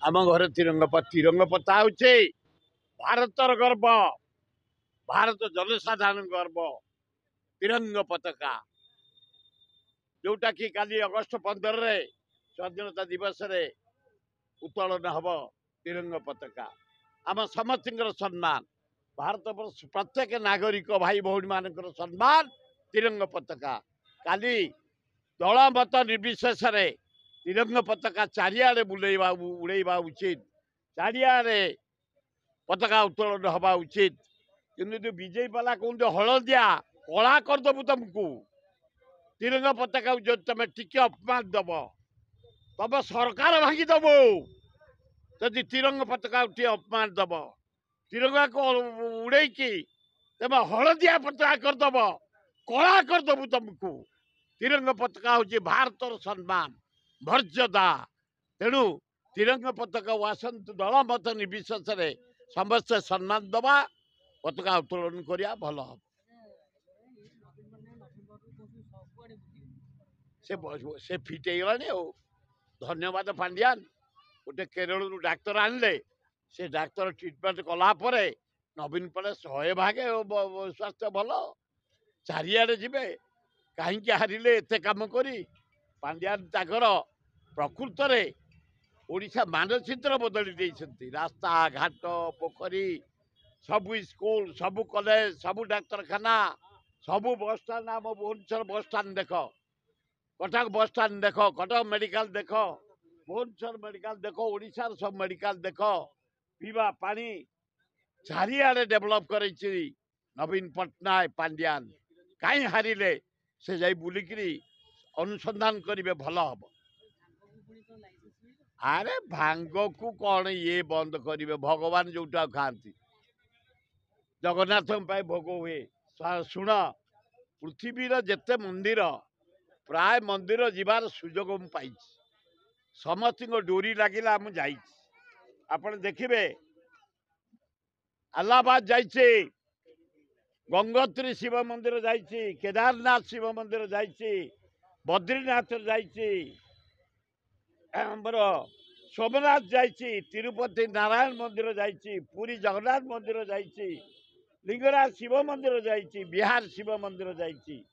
आम घर तिरंग पता हूँ भारतर गर्व भारत जनसाधारण गर्व तिरंग पताका जोटा कि काली अगस्ट 15 रे स्वाधीनता दिवस रे उत्तोलन हम तिरंग पताका आम समस्त सम्मान भारत वर्ष प्रत्येक नागरिक भाई भौणी मान सम्मान तिरंग पताका काली दल मत निर्विशेष तिरंग पताका चारिआडे बुलेवा उड़ेवा उचित चारिआडे पताका उत्तोलन हवा उचित कि विजयी पाला कहते हलदिया कला करदेबू तुमको तिरंग पताका जो तुम टिके अपमान दब तब सरकार भांगीदेव जदि तिरंग पताका अपमान दब तिरंगा को उड़े तुम हलदिया पताका करदेव कला करदेबू तुमको तिरंग पताका हूँ भारत सम्मान मर्यादा तेणु तिरंग पताका आसतु दल मत निर्विशेष समस्त सम्मान दबा पताका उत्तोलन करिया भल हम से फिट हो धन्यवाद पांड्यान गोटे केरल डाक्तर आनले से डाक्तर ट्रिटमेंट कलापर नवीन पड़े 100 भागे स्वास्थ्य भल चारिआडे जीवे कहीं हारिले एत कम करी पांड्यान ताकर प्रकृत में ओडिशा मानचित्र बदली देइछन्ति रास्ता घाट पोखरी सबु स्कूल सबु कॉलेज सबु डाक्तरखाना सबु बस स्टाण्ड आम भुवनेश्वर बस स्टाण्ड देख कटक बस स्टाण्ड देख कटक मेडिकल देख भुवनेश्वर मेडिकल देख ओडिशार सब मेडिकल देख पीवा पानी चारिआडे डेभलप करैछि नवीन पट्टनायक पांड्यान कहीं हारिले से जाई बुलिकी अनुसंधान करेंगे भल हम अरे भांग को कौन ये बंद करेंगे भगवान जोटा खाती जगन्नाथ भोग हुए शुण पृथ्वीर जेते मंदिर प्राय मंदिर जीवार सुजोग पाई समस्त डोरी लगिला आपण देखिए अलाहाबाद जाइए गंगोत्री शिव मंदिर जाइए केदारनाथ शिव मंदिर जाइए बद्रीनाथ जाइए सोमनाथ जाइए तिरुपति नारायण मंदिर जाइए पुरी जगन्नाथ मंदिर जाइए लिंगराज शिव मंदिर जाइए बिहार शिव मंदिर जाइए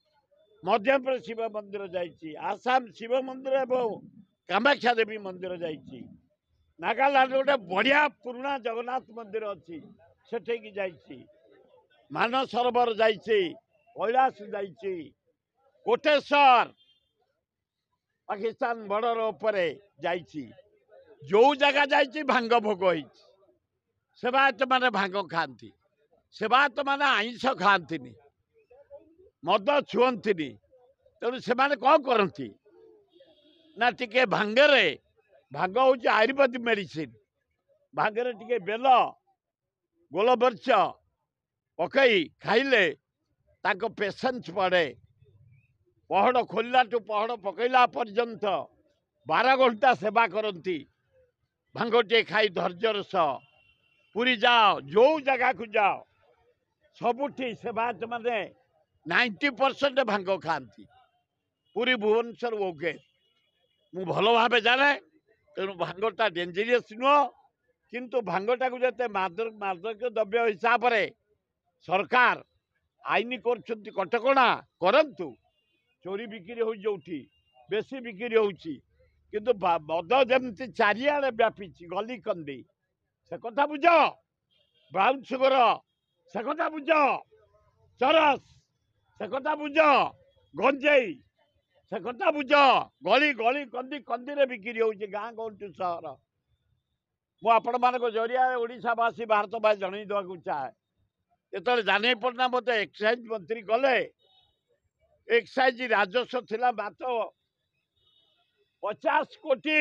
मध्यप्रदेश शिव मंदिर जाइए आसाम शिव मंदिर एवं कामाख्या देवी मंदिर जाइए नागालैंड गोटे बढ़िया पुराना जगन्नाथ मंदिर अच्छी सेठी जाइए मानस सरोवर जाइए कैलाश जाइए कोटेश्वर पाकिस्तान बॉर्डर उपरे जाइए जो जगह जाइए भांग भोग हो सेवायत मैंने भांग खाती सेवायत मैंने आइंस खाती मद छुअती तेणु से कौन करती ना टिके भांगरे भांग हूँ आयुर्वेदिक मेडिसिन भांगरे टिके बेल गोलमरीच पकई खाइले ताको पेशेंस बढ़े पहड़ खोलला टू पहड़ पकईला पर्यंत 12 घंटा सेवा करती भांगटे खाई धैर्यर सह पूरी जाओ जो जगह को जाओ सबुठी सेवायत मैंने 90% भांग खाती पूरी भुवनेश्वर ओके मु भल भाव जाने तेणु भांगटा डेंजरियस नुह किंतु भांगटा को जते मादक द्रव्य हिसाब से सरकार आईन कर कटकणा करंतु चोरी बिक्री हो जोठी बेसी बिक्री होउची किंतु मद जमती चारिआडे व्यापी गली कंदी से कथा बुझ ब्राउन सुगर से कथा बुझ चरस से कथा बुझ गंजेई से कथा बुझ गली गली कंदी कंदी रे बिक्री होउची गाँ गंटू सहर मु आपण मानक जरिया ओडिशावासी भारतवासी जन देवाक चाहे ये जाने पड़ना मत एक्साइज मंत्री गले एक्साइज राजस्व थिला मात्र 50 कोटी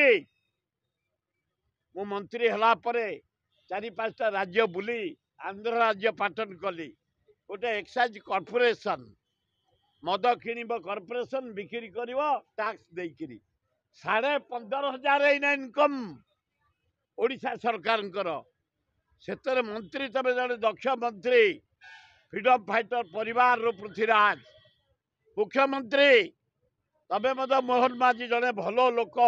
मु मंत्री हला परे 4-5टा राज्य बुली आंध्र राज्य पाटन कली गोटे एक्साइज कॉर्पोरेशन मद किणव कॉर्पोरेशन बिक्री कर टैक्स देकरी 15,500 एना इनकम ओडिशा सरकार से मंत्री तबे जड़े दक्ष मंत्री फ्रीडम फाइटर परिवार रो पृथ्वीराज मुख्यमंत्री तबे मोहन माझी जड़े भल लोक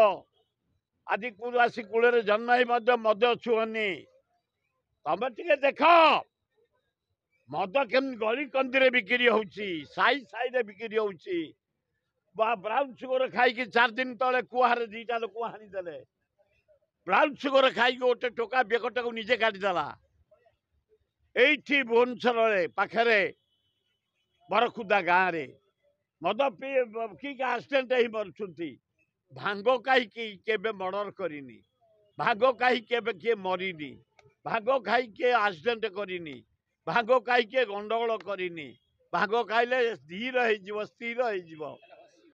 ଆଦିବାସୀ କୂଳରେ ଜନ୍ମ ହେଇ ମଧ୍ୟ ମଦ ଛୁଅନି। ତମେ ଟିକେ ଦେଖ ମଦ କେମିତି ଗଳି କନ୍ଦିରେ ବିକ୍ରି ହଉଛି, ସାଇ ସାଇରେ ବିକ୍ରି ହଉଛି। ବ୍ରାଉନ୍ ସୁଗର ଖାଇକି 4 ଦିନ ତଳେ କୁହାରେ 2ଟା ଲୋକ ହାଣିଦେଲେ। ବ୍ରାଉନ୍ ସୁଗର ଖାଇକି ଗୋଟେ ଟୋକା ବେକଟାକୁ ନିଜେ କାଟିଦେଲା। ଏଇଠି ଭୁବନେଶ୍ୱରରେ ପାଖରେ ବରଖୁଦା ଗାଁରେ ମଦ ପିଇକି ଆକ୍ସିଡେଣ୍ଟ ହେଇ ମରୁଛନ୍ତି। ଭାଙ୍ଗ ଖାଇକି କେବେ ମର୍ଡର କରିନି, ଭାଙ୍ଗ ଖାଇ କେବେ କିଏ ମରିନି, ଭାଙ୍ଗ ଖାଇ କିଏ ଆକ୍ସିଡେଣ୍ଟ କରିନି, ଭାଙ୍ଗ ଖାଇ କିଏ ଗଣ୍ଡଗୋଳ କରିନି। ଭାଙ୍ଗ ଖାଇଲେ ଧୀର ହେଇଯିବ, ସ୍ଥିର ହେଇଯିବ।